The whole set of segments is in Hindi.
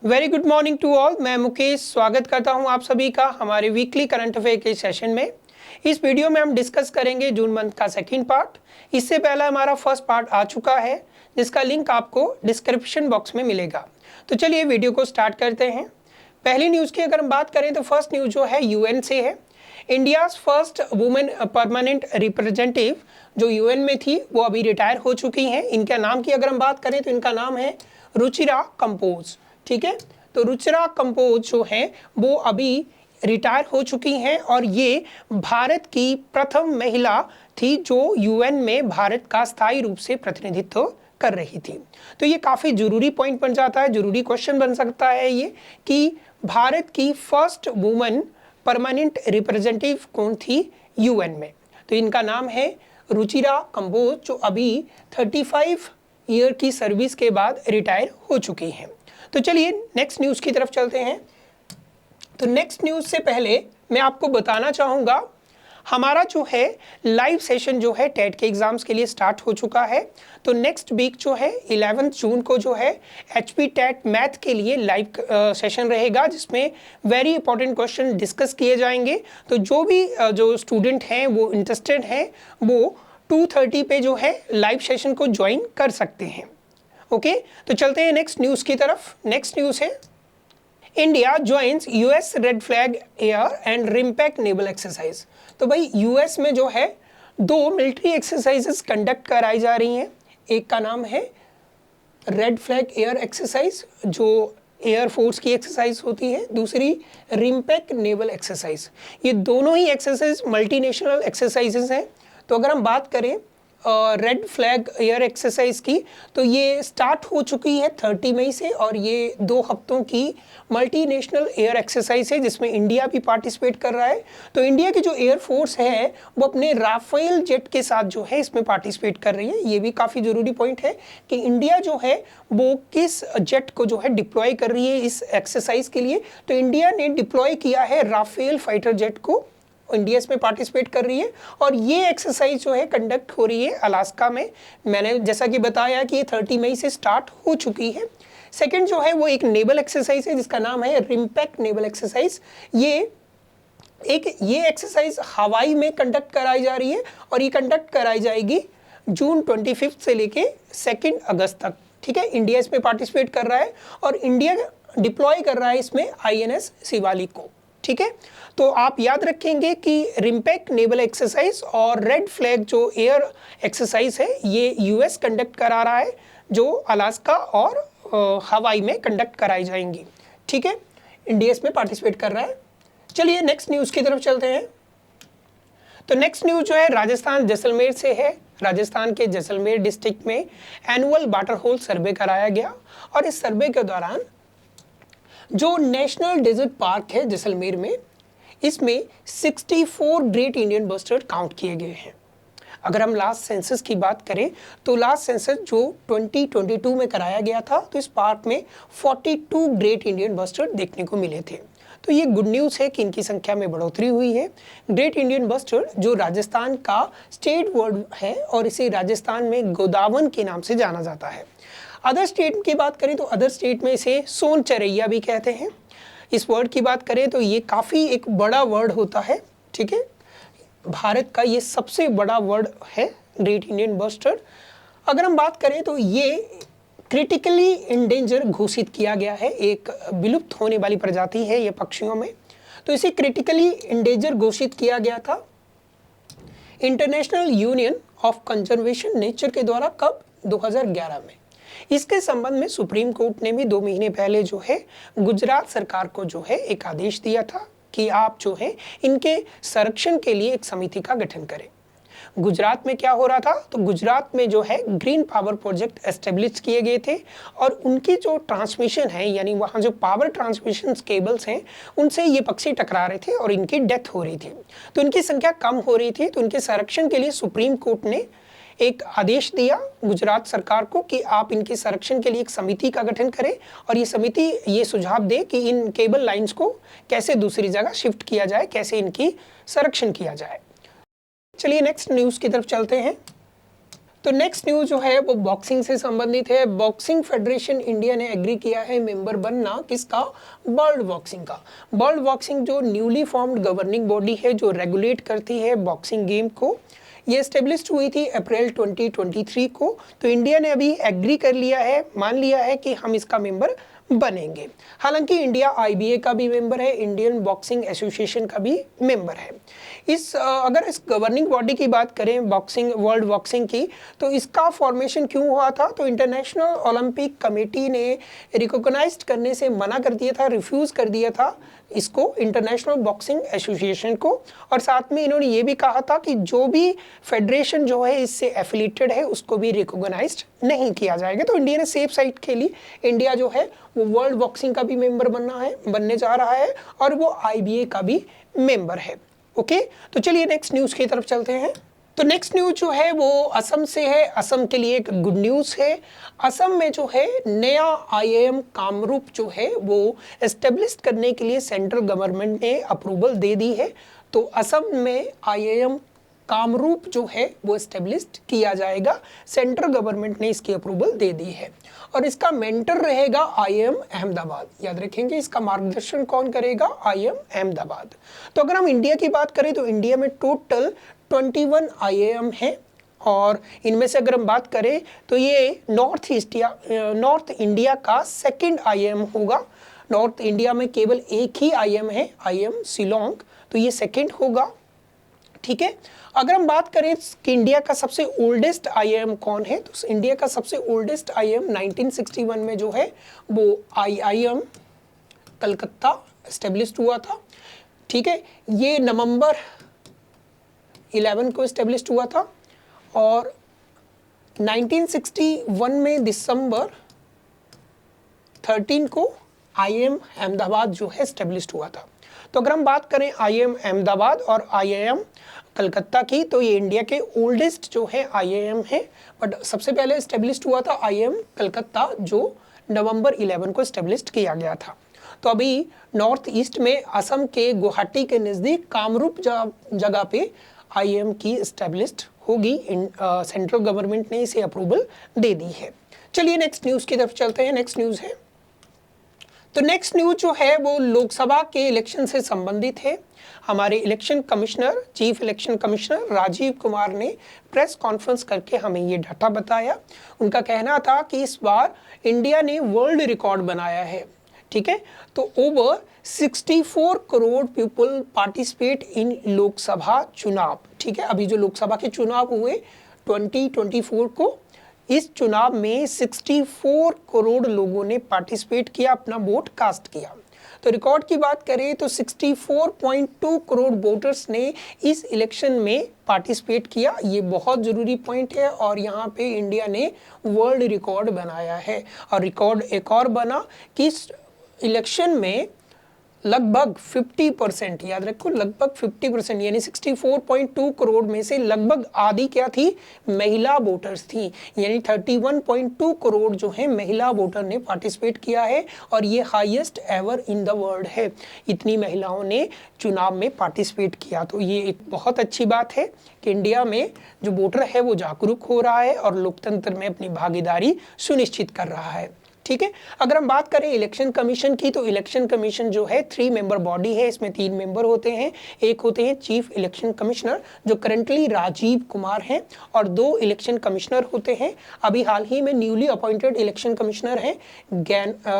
Very good morning to all. मैं मुकेश स्वागत करता हूं आप सभी का हमारे वीकली करंट अफेयर के सेशन में। इस वीडियो में हम डिस्कस करेंगे जून मंथ का सेकंड पार्ट। इससे पहला हमारा फर्स्ट पार्ट आ चुका है जिसका लिंक आपको डिस्क्रिप्शन बॉक्स में मिलेगा। तो चलिए वीडियो को स्टार्ट करते हैं। पहली न्यूज़ की अगर हम बात करें तो फर्स्ट न्यूज़ जो है यूएन से है। India's first women permanent representative जो यूएन में थी वो अभी रिटायर हो चुकी हैं। इनके नाम की अगर हम बात करें तो इनका नाम है रुचिरा कंपोज। ठीक है, तो रुचिरा कंपोज जो है वो अभी रिटायर हो चुकी हैं और ये भारत की प्रथम महिला थी जो यूएन में भारत का स्थायी रूप से प्रतिनिधित्व कर रही थी। तो ये काफ़ी जरूरी पॉइंट बन जाता है, जरूरी क्वेश्चन बन सकता है ये कि भारत की फर्स्ट वुमन परमानेंट रिप्रेजेंटेटिव कौन थी यूएन में। तो इनका नाम है रुचिरा कंपोज जो अभी 35 ईयर की सर्विस के बाद रिटायर हो चुकी हैं। तो चलिए नेक्स्ट न्यूज़ की तरफ चलते हैं। तो नेक्स्ट न्यूज़ से पहले मैं आपको बताना चाहूँगा हमारा जो है लाइव सेशन जो है टेट के एग्ज़ाम्स के लिए स्टार्ट हो चुका है। तो नेक्स्ट वीक जो है 11 जून को जो है HP टेट मैथ के लिए लाइव सेशन रहेगा जिसमें वेरी इंपॉर्टेंट क्वेश्चन डिस्कस किए जाएंगे। तो जो भी जो स्टूडेंट हैं वो इंटरेस्टेड हैं वो 2:30 पे जो है लाइव सेशन को ज्वाइन कर सकते हैं। ओके, तो चलते हैं नेक्स्ट न्यूज़ की तरफ। नेक्स्ट न्यूज़ है India joins US red flag air and RIMPAC naval exercise. तो भाई यूएस में जो है 2 मिलिट्री एक्सरसाइजेस कंडक्ट कराई जा रही हैं। एक का नाम है रेड फ्लैग एयर एक्सरसाइज जो एयर फोर्स की एक्सरसाइज होती है, दूसरी रिम्पैक्ट नेवल एक्सरसाइज। ये दोनों ही एक्सरसाइज मल्टीनेशनल एक्सरसाइजेस हैं। तो अगर हम बात करें रेड फ्लैग एयर एक्सरसाइज की तो ये स्टार्ट हो चुकी है 30 मई से और ये 2 हफ्तों की मल्टीनेशनल एयर एक्सरसाइज है जिसमें इंडिया भी पार्टिसिपेट कर रहा है। तो इंडिया की जो एयर फोर्स है वो अपने राफेल जेट के साथ जो है इसमें पार्टिसिपेट कर रही है। ये भी काफ़ी ज़रूरी पॉइंट है कि इंडिया जो है वो किस जेट को जो है डिप्लॉय कर रही है इस एक्सरसाइज के लिए। तो इंडिया ने डिप्लॉय किया है राफेल फाइटर जेट को, इंडिया इसमें पार्टिसिपेट कर रही है और ये एक्सरसाइज जो है कंडक्ट हो रही है अलास्का में। मैंने जैसा कि बताया कि ये 30 मई से स्टार्ट हो चुकी है। सेकंड जो है वो एक नेवल एक्सरसाइज है जिसका नाम है रिम्पैक्ट नेवल एक्सरसाइज। ये एक्सरसाइज हवाई में कंडक्ट कराई जा रही है और ये कंडक्ट कराई जाएगी जून 25 से लेके 2 अगस्त तक। ठीक है, इंडिया इसमें पार्टिसिपेट कर रहा है और इंडिया डिप्लॉय कर रहा है इसमें INS शिवालिक को। ठीक है, तो आप याद रखेंगे कि रिम्पैक्ट नेवल एक्सरसाइज और रेड फ्लैग जो एयर एक्सरसाइज है ये यूएस कंडक्ट करा रहा है जो अलास्का और हवाई में कंडक्ट कराई जाएंगी। ठीक है, इंडिया इसमें पार्टिसिपेट कर रहा है। चलिए नेक्स्ट न्यूज़ की तरफ चलते हैं। तो नेक्स्ट न्यूज़ जो है राजस्थान जैसलमेर से है। राजस्थान के जैसलमेर डिस्ट्रिक्ट में एनुअल वाटर होल सर्वे कराया गया और इस सर्वे के दौरान जो नेशनल डेजर्ट पार्क है जैसलमेर में इसमें 64 ग्रेट इंडियन बस्टर्ड काउंट किए गए हैं। अगर हम लास्ट सेंसस की बात करें तो लास्ट सेंसस जो 2022 में कराया गया था तो इस पार्क में 42 ग्रेट इंडियन बस्टर्ड देखने को मिले थे। तो ये गुड न्यूज़ है कि इनकी संख्या में बढ़ोतरी हुई है। ग्रेट इंडियन बस्टर्ड जो राजस्थान का स्टेट वर्ड है और इसे राजस्थान में गोदावन के नाम से जाना जाता है। अदर स्टेट की बात करें तो अदर स्टेट में इसे सोन चरैया भी कहते हैं। इस वर्ड की बात करें तो ये काफ़ी एक बड़ा वर्ड होता है। ठीक है, भारत का ये सबसे बड़ा वर्ड है ग्रेट इंडियन बस्टर्ड। अगर हम बात करें तो ये क्रिटिकली इंडेंजर घोषित किया गया है, एक विलुप्त होने वाली प्रजाति है ये पक्षियों में। तो इसे क्रिटिकली इंडेंजर घोषित किया गया था international union of conservation nature के द्वारा। कब? 2011 में। इसके संबंध में सुप्रीम कोर्ट ने भी 2 महीने पहले जो है गुजरात सरकार को जो है एक आदेश दिया था कि आप जो है इनके संरक्षण के लिए एक समिति का गठन करें। गुजरात में क्या हो रहा था तो गुजरात में जो है ग्रीन पावर प्रोजेक्ट एस्टेब्लिश किए गए थे और उनकी जो ट्रांसमिशन है यानी वहाँ जो पावर ट्रांसमिशन केबल्स हैं उनसे ये पक्षी टकरा रहे थे और इनकी डेथ हो रही थी। तो इनकी संख्या कम हो रही थी। तो इनके संरक्षण के लिए सुप्रीम कोर्ट ने एक आदेश दिया गुजरात सरकार को कि आप इनके संरक्षण के लिए एक समिति का गठन करें और ये समिति ये सुझाव दे कि इन केबल लाइंस को कैसे दूसरी जगह शिफ्ट किया जाए, कैसे इनकी संरक्षण किया जाए। चलिए नेक्स्ट न्यूज़ की तरफ चलते हैं। तो नेक्स्ट न्यूज जो है वो बॉक्सिंग से संबंधित है। बॉक्सिंग फेडरेशन इंडिया ने एग्री किया है मेंबर बनना किसका, वर्ल्ड बॉक्सिंग का। वर्ल्ड बॉक्सिंग जो न्यूली फॉर्म्ड गवर्निंग बॉडी है जो रेगुलेट करती है बॉक्सिंग गेम को, ये एस्टेब्लिश हुई थी अप्रैल 2023 को। तो इंडिया ने अभी एग्री कर लिया है, मान लिया है कि हम इसका मेंबर बनेंगे। हालांकि इंडिया आईबीए का भी मेंबर है, इंडियन बॉक्सिंग एसोसिएशन का भी मेंबर है। अगर इस गवर्निंग बॉडी की बात करें बॉक्सिंग, वर्ल्ड बॉक्सिंग की, तो इसका फॉर्मेशन क्यों हुआ था, तो इंटरनेशनल ओलंपिक कमेटी ने रिकॉग्नाइज्ड करने से मना कर दिया था, रिफ्यूज़ कर दिया था इसको, इंटरनेशनल बॉक्सिंग एसोसिएशन को। और साथ में इन्होंने ये भी कहा था कि जो भी फेडरेशन जो है इससे एफिलिएटेड है उसको भी रिकॉग्नाइज्ड नहीं किया जाएगा। तो इंडिया ने सेफ साइड खेली, इंडिया जो है वो वर्ल्ड बॉक्सिंग का भी मेंबर बनने जा रहा है और वो आईबीए का भी मेंबर है। ओके, तो चलिए नेक्स्ट न्यूज़ की तरफ चलते हैं। तो नेक्स्ट न्यूज़ जो है वो असम से है। असम के लिए एक गुड न्यूज़ है। असम में जो है नया आईआईएम कामरूप जो है वो एस्टेब्लिश करने के लिए सेंट्रल गवर्नमेंट ने अप्रूवल दे दी है। तो असम में आईआईएम कामरूप जो है वो एस्टेब्लिश्ड किया जाएगा, सेंट्रल गवर्नमेंट ने इसकी अप्रूवल दे दी है। और इसका मेंटर रहेगा आईआईएम अहमदाबाद। याद रखेंगे इसका मार्गदर्शन कौन करेगा, आईआईएम अहमदाबाद। तो अगर हम इंडिया की बात करें तो इंडिया में टोटल 21 आईआईएम है और इनमें से अगर हम बात करें तो ये नॉर्थ इंडिया का सेकंड आईआईएम होगा। नॉर्थ इंडिया में केवल एक ही आईआईएम है, आईआईएम शिलोंग, तो ये सेकंड होगा। ठीक है, अगर हम बात करें कि इंडिया का सबसे ओल्डेस्ट आईआईएम कौन है, तो इंडिया का सबसे ओल्डेस्ट आईआईएम 1961 में जो है वो आईआईएम कलकत्ता एस्टेब्लिश्ड हुआ था। ठीक है, ये नवंबर 11 को एस्टेब्लिश्ड हुआ था और 1961 में दिसंबर 13 को आईआईएम अहमदाबाद जो है एस्टेब्लिश्ड हुआ था। तो अगर हम बात करें आईआईएम अहमदाबाद और आईआईएम कलकत्ता की, तो ये इंडिया के ओल्डेस्ट जो है आईआईएम है। बट सबसे पहले एस्टेब्लिश्ड हुआ था आईआईएम कलकत्ता जो नवंबर 11 को एस्टेब्लिश्ड किया गया था। तो अभी नॉर्थ ईस्ट में असम के गुवाहाटी के नज़दीक कामरूप जगह पे आईआईएम की एस्टेब्लिश्ड होगी। सेंट्रल गवर्नमेंट ने इसे अप्रूवल दे दी है। चलिए नेक्स्ट न्यूज़ की तरफ चलते हैं। नेक्स्ट न्यूज़ है, तो नेक्स्ट न्यूज़ जो है वो लोकसभा के इलेक्शन से संबंधित है। हमारे election commissioner, chief election commissioner Rajeev Kumar ने प्रेस कॉन्फ्रेंस करके हमें ये डाटा बताया। उनका कहना था कि इस बार इंडिया ने वर्ल्ड रिकॉर्ड बनाया है। ठीक है, तो over 64 crore people participate in Lok Sabha चुनाव। ठीक है, अभी जो लोकसभा के चुनाव हुए 2024 को, इस चुनाव में 64 करोड़ लोगों ने पार्टिसिपेट किया, अपना वोट कास्ट किया। तो रिकॉर्ड की बात करें तो 64.2 करोड़ वोटर्स ने इस इलेक्शन में पार्टिसिपेट किया। ये बहुत ज़रूरी पॉइंट है और यहाँ पे इंडिया ने वर्ल्ड रिकॉर्ड बनाया है। और रिकॉर्ड एक और बना कि इस इलेक्शन में लगभग 50%, याद रखो लगभग 50%, यानी 64.2 करोड़ में से लगभग आधी क्या थी, महिला वोटर्स थी। यानी 31.2 करोड़ जो है महिला वोटर ने पार्टिसिपेट किया है और ये highest ever in the world है। इतनी महिलाओं ने चुनाव में पार्टिसिपेट किया। तो ये एक बहुत अच्छी बात है कि इंडिया में जो वोटर है वो जागरूक हो रहा है और लोकतंत्र में अपनी भागीदारी सुनिश्चित कर रहा है। ठीक है, अगर हम बात करें इलेक्शन कमीशन की, तो इलेक्शन कमीशन जो है 3 मेंबर बॉडी है। इसमें 3 मेंबर होते हैं। एक होते हैं चीफ इलेक्शन कमिश्नर जो करंटली राजीव कुमार हैं, और 2 इलेक्शन कमिश्नर होते हैं। अभी हाल ही में न्यूली अपॉइंटेड इलेक्शन कमिश्नर हैं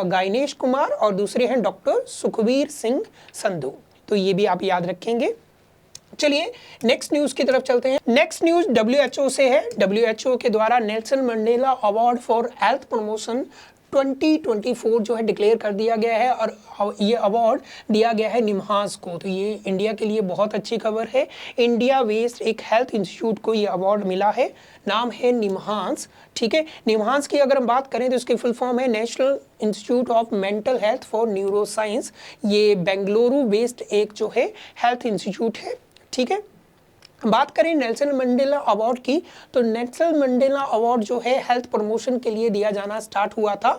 गायनेश कुमार और दूसरे हैं डॉक्टर सुखबीर सिंह संधू। तो ये भी आप याद रखेंगे। चलिए नेक्स्ट न्यूज की तरफ चलते हैं। नेक्स्ट न्यूज WHO से है। WHO के द्वारा Nelson Mandela award for health promotion 2024 जो है डिक्लेयर कर दिया गया है और ये अवार्ड दिया गया है निम्हांस को। तो ये इंडिया के लिए बहुत अच्छी खबर है। इंडिया बेस्ड एक हेल्थ इंस्टीट्यूट को ये अवार्ड मिला है, नाम है निम्हांस। ठीक है, निम्हांस की अगर हम बात करें तो इसकी फुल फॉर्म है national institute of mental health for neuro science. ये बेंगलुरु बेस्ड एक जो है हेल्थ इंस्टीट्यूट है। ठीक है, बात करें नेल्सन मंडेला अवार्ड की, तो नेल्सन मंडेला अवार्ड जो है हेल्थ प्रमोशन के लिए दिया जाना स्टार्ट हुआ था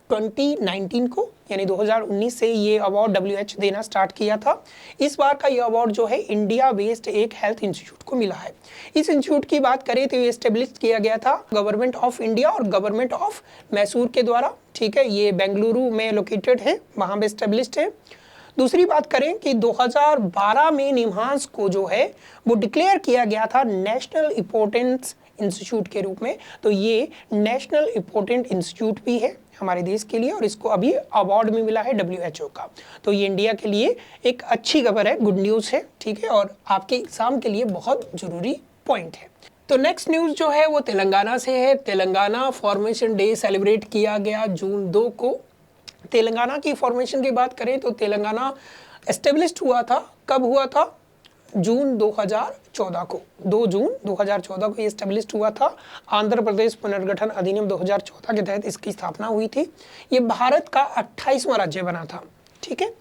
2019 को, यानी 2019 से ये अवार्ड WHO देना स्टार्ट किया था। इस बार का ये अवार्ड जो है इंडिया बेस्ड एक हेल्थ इंस्टीट्यूट को मिला है। इस इंस्टीट्यूट की बात करें तो ये एस्टेब्लिश किया गया था गवर्नमेंट ऑफ इंडिया और गवर्नमेंट ऑफ मैसूर के द्वारा, ठीक है। ये बेंगलुरु में लोकेटेड है, वहाँ पे एस्टेब्लिश्ड है। दूसरी बात करें कि 2012 में निम्हांस को जो है वो डिक्लेयर किया गया था नेशनल इम्पोर्टेंस इंस्टीट्यूट के रूप में। तो ये नेशनल इम्पोर्टेंट इंस्टीट्यूट भी है हमारे देश के लिए, और इसको अभी अवार्ड में मिला है WHO का। तो ये इंडिया के लिए एक अच्छी खबर है, गुड न्यूज़ है, ठीक है, और आपके एग्जाम के लिए बहुत ज़रूरी पॉइंट है। तो नेक्स्ट न्यूज़ जो है वो तेलंगाना से है। तेलंगाना फॉर्मेशन डे सेलिब्रेट किया गया जून 2 को। तेलंगाना की फॉर्मेशन की बात करें तो तेलंगाना एस्टेब्लिश्ड हुआ था, कब हुआ था? जून 2014 को, 2 जून 2014 को ये एस्टेब्लिश्ड हुआ था। आंध्र प्रदेश पुनर्गठन अधिनियम 2014 के तहत इसकी स्थापना हुई थी। ये भारत का 28वां राज्य बना था, ठीक है।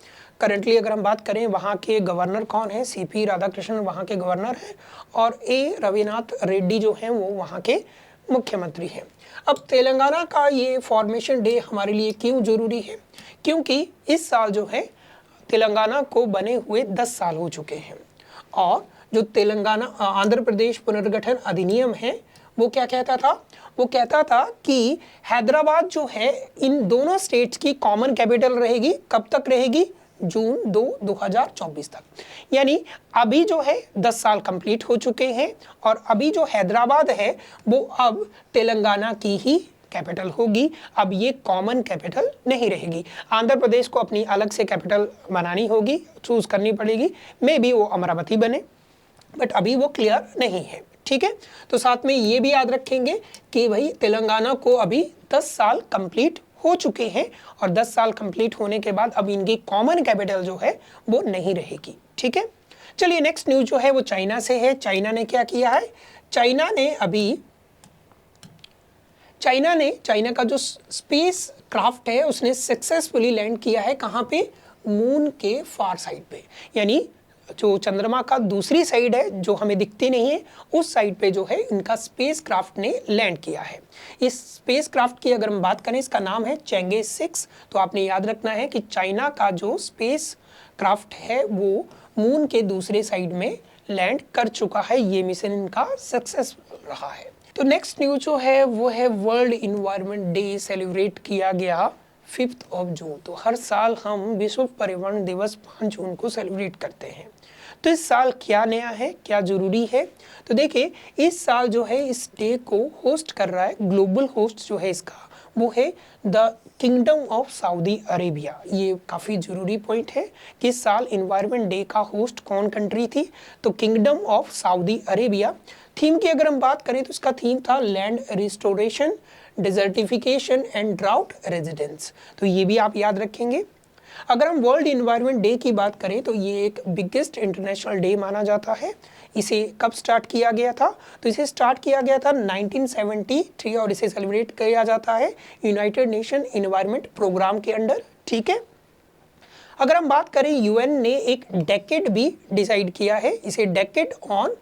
करंटली अगर हम बात करें वहाँ के गवर्नर कौन है? CP राधाकृष्णन वहाँ के गवर्नर हैं, और A रविनाथ रेड्डी जो हैं वो वहाँ के मुख्यमंत्री हैं। अब तेलंगाना का ये फॉर्मेशन डे हमारे लिए क्यों ज़रूरी है? क्योंकि इस साल जो है तेलंगाना को बने हुए 10 साल हो चुके हैं, और जो तेलंगाना आंध्र प्रदेश पुनर्गठन अधिनियम है वो क्या कहता था? वो कहता था कि हैदराबाद जो है इन दोनों स्टेट्स की कॉमन कैपिटल रहेगी। कब तक रहेगी? जून 2, 2024 तक। यानी अभी जो है 10 साल कंप्लीट हो चुके हैं, और अभी जो हैदराबाद है वो अब तेलंगाना की ही कैपिटल होगी। अब ये कॉमन कैपिटल नहीं रहेगी। आंध्र प्रदेश को अपनी अलग से कैपिटल बनानी होगी, चूज करनी पड़ेगी। मे बी वो अमरावती बने, बट अभी वो क्लियर नहीं है, ठीक है। तो साथ में ये भी याद रखेंगे कि भाई तेलंगाना को अभी 10 साल कंप्लीट हो चुके हैं, और 10 साल कंप्लीट होने के बाद अब इनकी कॉमन कैपिटल जो है वो नहीं रहेगी, ठीक है। चलिए नेक्स्ट न्यूज़ जो है वो चाइना से है। चाइना ने क्या किया है? चाइना का जो स्पेस क्राफ्ट है उसने सक्सेसफुली लैंड किया है। कहाँ पे? मून के फार साइड पे, यानी जो चंद्रमा का दूसरी साइड है जो हमें दिखती नहीं है, उस साइड पे जो है इनका स्पेस क्राफ्ट ने लैंड किया है। इस स्पेस क्राफ्ट की अगर हम बात करें, इसका नाम है चेंगे 6। तो आपने याद रखना है कि चाइना का जो स्पेस क्राफ्ट है वो मून के दूसरे साइड में लैंड कर चुका है। ये मिशन इनका सक्सेसफुल रहा है। तो नेक्स्ट न्यूज जो है वो है वर्ल्ड इन्वायरमेंट डे सेलिब्रेट किया गया 5 जून। तो हर साल हम विश्व पर्यावरण दिवस 5 जून को सेलिब्रेट करते हैं। तो इस साल क्या नया है, क्या ज़रूरी है? तो देखिए इस साल जो है इस डे को होस्ट कर रहा है, ग्लोबल होस्ट जो है इसका वो है the kingdom of Saudi Arabia. ये काफ़ी ज़रूरी पॉइंट है कि इस साल इन्वायरमेंट डे का होस्ट कौन कंट्री थी? तो kingdom of Saudi Arabia. Theme की अगर हम बात करें तो इसका थीम था land restoration, desertification and drought residence. तो ये भी आप याद रखेंगे। अगर हम वर्ल्ड इन्वायरमेंट डे की बात करें तो ये एक बिगेस्ट इंटरनेशनल डे माना जाता है। इसे कब स्टार्ट किया गया था? तो इसे स्टार्ट किया गया था 1973 और इसे सेलिब्रेट किया जाता है यूनाइटेड नेशन इन्वायरमेंट प्रोग्राम के अंडर, ठीक है। अगर हम बात करें यूएन ने एक डेकेड भी डिसाइड किया है, इसे डेकेड ऑन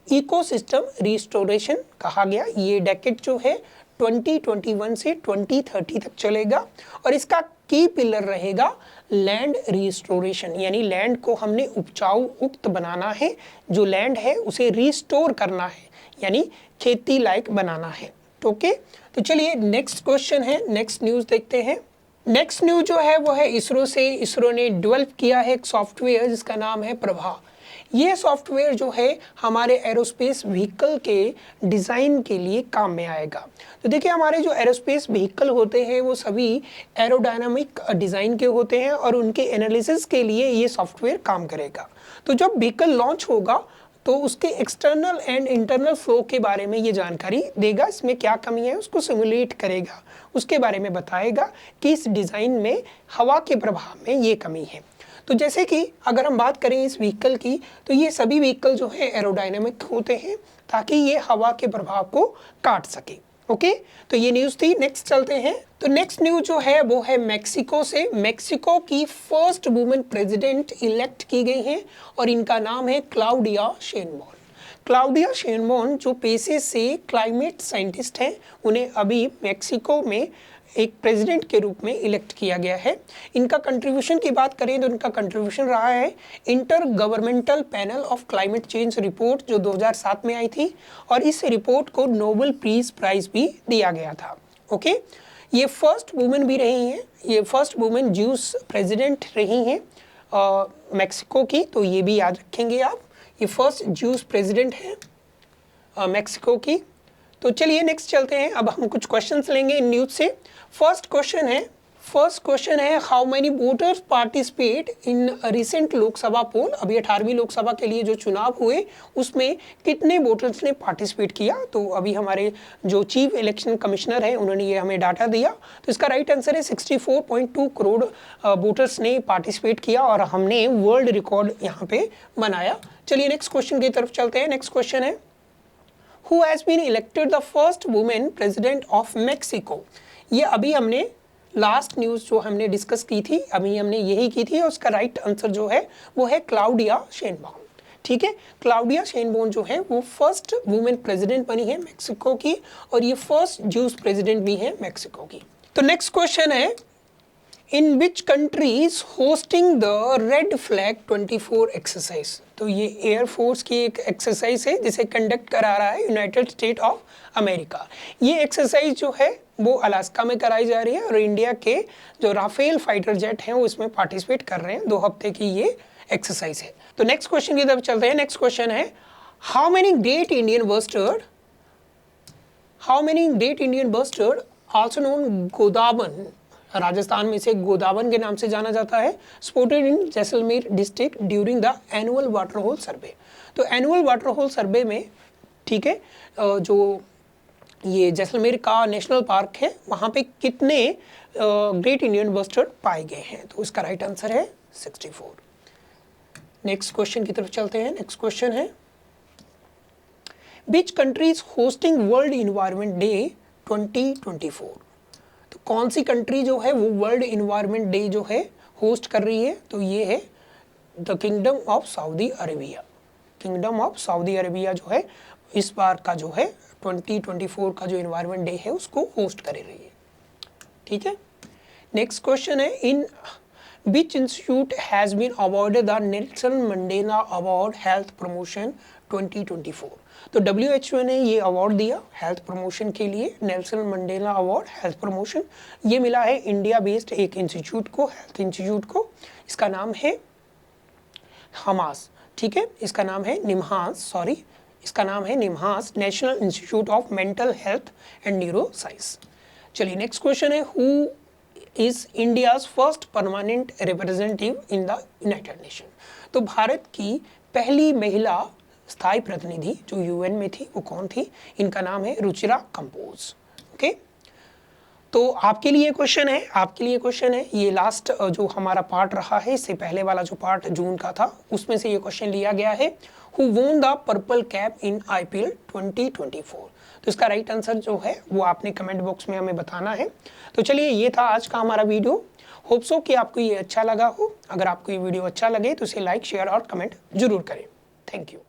इकोसिस्टम रिस्टोरेशन कहा गया। ये डेकेड जो है 2021 से 2030 तक चलेगा और इसका की पिलर रहेगा लैंड रिस्टोरेशन, यानी लैंड को हमने उपजाऊ उक्त बनाना है, जो लैंड है उसे रिस्टोर करना है, यानी खेती लायक बनाना है। ओके, तो चलिए नेक्स्ट क्वेश्चन है, नेक्स्ट न्यूज़ देखते हैं। नेक्स्ट न्यूज़ जो है वो है इसरो से। इसरो ने डेवलप किया है एक सॉफ्टवेयर जिसका नाम है प्रभा। ये सॉफ्टवेयर जो है हमारे एरोस्पेस व्हीकल के डिज़ाइन के लिए काम में आएगा। तो देखिए हमारे जो एरोस्पेस व्हीकल होते हैं वो सभी एरोडायनामिक डिज़ाइन के होते हैं और उनके एनालिसिस के लिए ये सॉफ्टवेयर काम करेगा। तो जब व्हीकल लॉन्च होगा तो उसके एक्सटर्नल एंड इंटरनल फ्लो के बारे में ये जानकारी देगा, इसमें क्या कमी है उसको सिमुलेट करेगा, उसके बारे में बताएगा कि इस डिज़ाइन में हवा के प्रभाव में ये कमी है। तो जैसे कि अगर हम बात करें इस व्हीकल की, तो ये सभी व्हीकल जो है एरोडायनेमिक होते हैं ताकि ये हवा के प्रभाव को काट सके। ओके, तो ये न्यूज़ थी। नेक्स्ट चलते हैं। तो नेक्स्ट न्यूज़ जो है वो है मेक्सिको से। मेक्सिको की फर्स्ट वुमेन प्रेसिडेंट इलेक्ट की गई हैं और इनका नाम है क्लाउडिया शेनबॉर्न। क्लाउडिया शेनबॉर्न जो पेशे से क्लाइमेट साइंटिस्ट हैं, उन्हें अभी मेक्सिको में एक प्रेसिडेंट के रूप में इलेक्ट किया गया है। इनका कंट्रीब्यूशन की बात करें तो इनका कंट्रीब्यूशन रहा है inter governmental panel of climate change report जो 2007 में आई थी, और इस रिपोर्ट को नोबेल पीस प्राइज भी दिया गया था। ओके, ये फर्स्ट वुमेन भी रही हैं, ये फर्स्ट वुमेन ज्यूस प्रेसिडेंट रही हैं मैक्सिको की, तो ये भी याद रखेंगे आप, ये फर्स्ट ज्यूस प्रेसिडेंट है मैक्सिको की। तो चलिए नेक्स्ट चलते हैं, अब हम कुछ क्वेश्चंस लेंगे इन न्यूज से। फर्स्ट क्वेश्चन है how many voters participate in recent Lok Sabha poll. अभी 18वीं लोकसभा के लिए जो चुनाव हुए उसमें कितने वोटर्स ने पार्टिसिपेट किया। तो अभी हमारे जो चीफ इलेक्शन कमिश्नर है उन्होंने ये हमें डाटा दिया, तो इसका राइट आंसर है 64.2 करोड़ वोटर्स ने पार्टिसिपेट किया और हमने वर्ल्ड रिकॉर्ड यहाँ पे बनाया। चलिए नेक्स्ट क्वेश्चन की तरफ चलते हैं। नेक्स्ट क्वेश्चन है Who has been elected the first woman president of Mexico? ये अभी हमने लास्ट न्यूज़ जो हमने डिस्कस की थी, अभी हमने यही की थी, और उसका राइट आंसर जो है वो है क्लाउडिया शेनबॉम। ठीक है, क्लाउडिया शेनबॉम जो है वो फर्स्ट वुमेन प्रेसिडेंट बनी है मैक्सिको की, और ये फर्स्ट ज्यूस प्रेसिडेंट भी है मैक्सिको की। तो नेक्स्ट क्वेश्चन है in which country is hosting the red flag 24 exercise. तो ये एयरफोर्स की एक एक्सरसाइज है जिसे कंडक्ट करा रहा है यूनाइटेड स्टेट ऑफ अमेरिका। ये एक्सरसाइज जो है वो अलास्का में कराई जा रही है, और इंडिया के जो राफेल फाइटर जेट हैं वो इसमें पार्टिसिपेट कर रहे हैं। 2 हफ्ते की ये एक्सरसाइज है। तो नेक्स्ट क्वेश्चन की तरफ चलते हैं। नेक्स्ट क्वेश्चन है how many great Indian bustard also known godawan, Rajasthan में इसे गोदावन के नाम से जाना जाता है, spotted in Jaisalmer district during the annual water hole survey. तो एनुअल वाटर होल सर्वे में, ठीक है, जो ये जैसलमेर का नेशनल पार्क है वहाँ पे कितने ग्रेट इंडियन बस्टर्ड पाए गए हैं। तो इसका राइट आंसर है 64। नेक्स्ट क्वेश्चन की तरफ चलते हैं। नेक्स्ट क्वेश्चन है विच country is hosting world environment day 2024। तो कौन सी कंट्री जो है वो वर्ल्ड इन्वायरमेंट डे जो है होस्ट कर रही है। तो ये है the kingdom of Saudi Arabia. Kingdom of Saudi Arabia जो है इस बार का जो है 2024 का जो इन्वायरमेंट डे है उसको होस्ट कर रही है। ठीक है, नेक्स्ट क्वेश्चन है in which institute has been awarded the Nelson Mandela award health promotion 2024। तो WHO ने ये अवार्ड दिया हेल्थ प्रमोशन के लिए, Nelson Mandela award health promotion. ये मिला है इंडिया बेस्ड एक इंस्टीट्यूट को, हेल्थ इंस्टीट्यूट को। इसका नाम है हमास, ठीक है, इसका नाम है निम्हांस national institute of mental health and neuro science. चलिए नेक्स्ट क्वेश्चन है who is India's first permanent representative in the United nation. तो भारत की पहली महिला स्थायी प्रतिनिधि जो UN में थी वो कौन थी। इनका नाम है रुचिरा कंपोज। ओके, तो आपके लिए क्वेश्चन है, ये लास्ट जो हमारा पार्ट रहा है, इससे पहले वाला जो पार्ट जून का था उसमें से ये क्वेश्चन लिया गया है who won the purple cap in IPL 2024। तो इसका राइट आंसर जो है वो आपने कमेंट बॉक्स में हमें बताना है। तो चलिए ये था आज का हमारा वीडियो। होप सो कि आपको ये अच्छा लगा हो। अगर आपको ये वीडियो अच्छा लगे तो इसे लाइक, शेयर और कमेंट जरूर करें। Thank you.